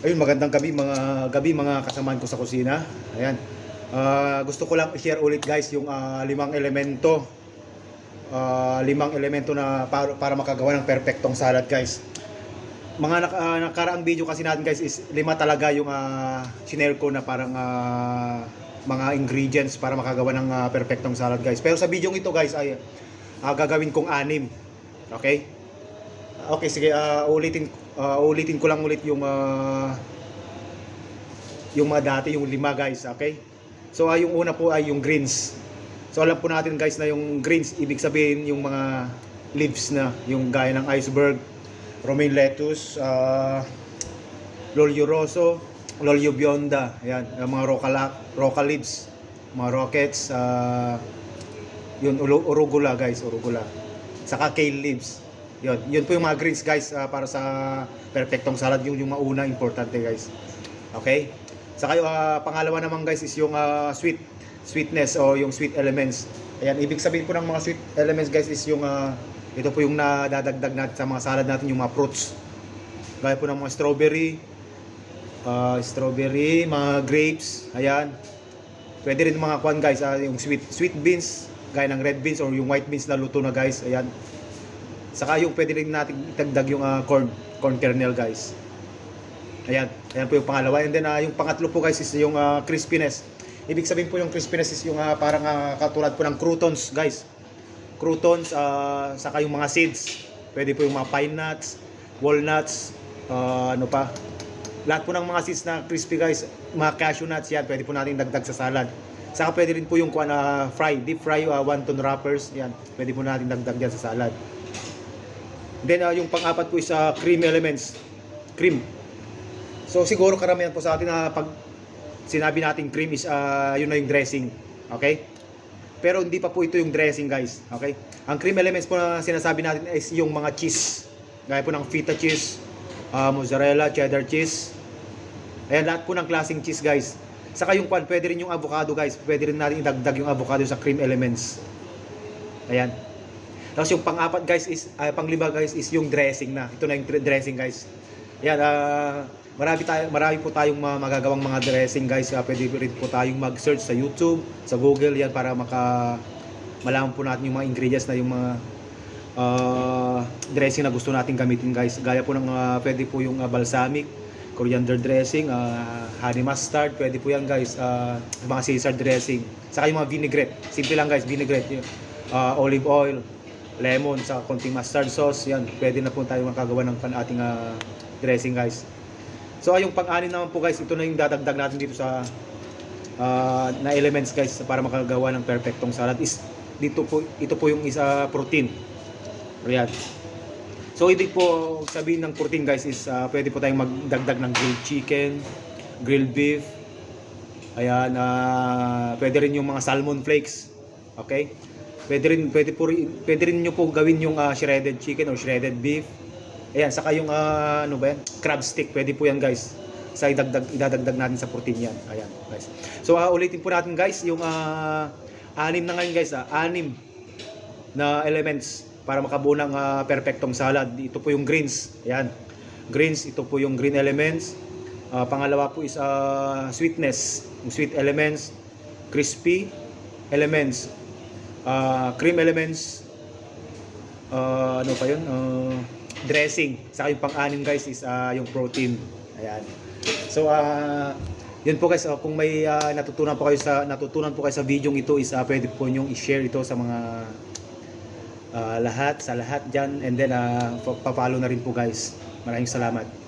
Ayun, magandang gabi mga kasamaan ko sa kusina. Ayan. Gusto ko lang i-share ulit guys yung limang elemento. Limang elemento na para makagawa ng perfectong salad guys. Mga nakaraang video kasi natin guys is lima talaga yung sinare ko na parang mga ingredients para makagawa ng perfectong salad guys. Pero sa video ito guys ay gagawin kong 6. Okay? Okay, sige, ulitin ko lang ulit yung mga dati, yung 5 guys, okay? So yung una po ay yung greens. So alam po natin guys na yung greens, ibig sabihin yung mga leaves na, yung gaya ng iceberg, romaine lettuce, lolio rosso, lolio bionda, ayan, yung mga roca leaves, mga rockets, yun, arugula guys, arugula. Saka kale leaves. Yun po yung mga greens guys para sa perfectong salad, yung mauna importante guys. Okay? Saka yung pangalawa naman guys is yung sweetness o yung sweet elements. Ayan, ibig sabihin po ng mga sweet elements guys is yung ito po yung nadadagdag natin sa mga salad natin, yung mga fruits. Gaya po ng mga strawberry, mga grapes, ayan. Pwede rin mga kwan guys, yung sweet beans, gaya ng red beans or yung white beans na luto na guys, ayan. Saka yung pwede rin natin itagdag yung corn kernel guys. Ayan po yung pangalawa. And then yung pangatlo po guys is yung crispiness. Ibig sabihin po yung crispiness is yung parang katulad po ng croutons guys. Croutons, saka yung mga seeds. Pwede po yung mga pine nuts, walnuts, ano pa. Lahat po ng mga seeds na crispy guys, mga cashew nuts yan, pwede po natin dagdag sa salad. Saka pwede rin po yung deep fry, wonton wrappers, yan. Pwede po natin dagdag yan sa salad. Then yung pang-apat po is cream elements. Cream. So siguro karamihan po sa atin na pag sinabi natin cream is yun na yung dressing. Okay? Pero hindi pa po ito yung dressing guys. Okay? Ang cream elements po na sinasabi natin is yung mga cheese. Gaya po ng feta cheese, mozzarella, cheddar cheese. Ayan, lahat po ng klaseng cheese guys. Saka yung pwede rin yung avocado guys. Pwede rin natin idagdag yung avocado sa cream elements. Ayan. Tapos yung pang-apat guys is, pang-5 guys is yung dressing na. Ito na yung dressing guys. Yan, marami po tayong magagawang mga dressing guys. Pwede rin po tayong mag-search sa YouTube, sa Google yan para malaman po natin yung mga ingredients na yung mga dressing na gusto natin gamitin guys. Gaya po ng pwede po yung balsamic, coriander dressing, honey mustard, pwede po yan guys. Mga Caesar dressing. Saka yung mga vinaigrette. Simple lang guys, vinaigrette. Olive oil, lemon sa konting mustard sauce, yan, pwede na po tayo makagawa ng ating dressing guys. So yung pang-anim naman po guys, ito na yung dadagdag natin dito sa na elements guys para makagawa ng perfectong salad is ito po yung isa protein. Ayan. So ibig po sabihin ng protein guys is pwede po tayong magdagdag ng grilled chicken, grilled beef, ayan, pwede rin yung mga salmon flakes. Okay? Pwede rin nyo po gawin yung shredded chicken or shredded beef. Ayan, saka yung ano ba yan? Crab stick, pwede po yan guys. Sa idadagdag natin sa protein yan. Ayan, guys. So ulitin po natin guys yung 6 na ngayon guys, 6 na elements para makabuo ng perfectong salad. Ito po yung greens. Ayan. Greens, ito po yung green elements. Pangalawa po is sweetness, yung sweet elements, crispy elements, cream elements, ano pa yun, dressing. Saka yung pang-6 guys is yung protein. Ayan. So yun po guys, kung may natutunan po kayo sa video ito is pwede po nyong i-share ito sa mga lahat diyan, and then pa-follow na rin po guys. Maraming salamat.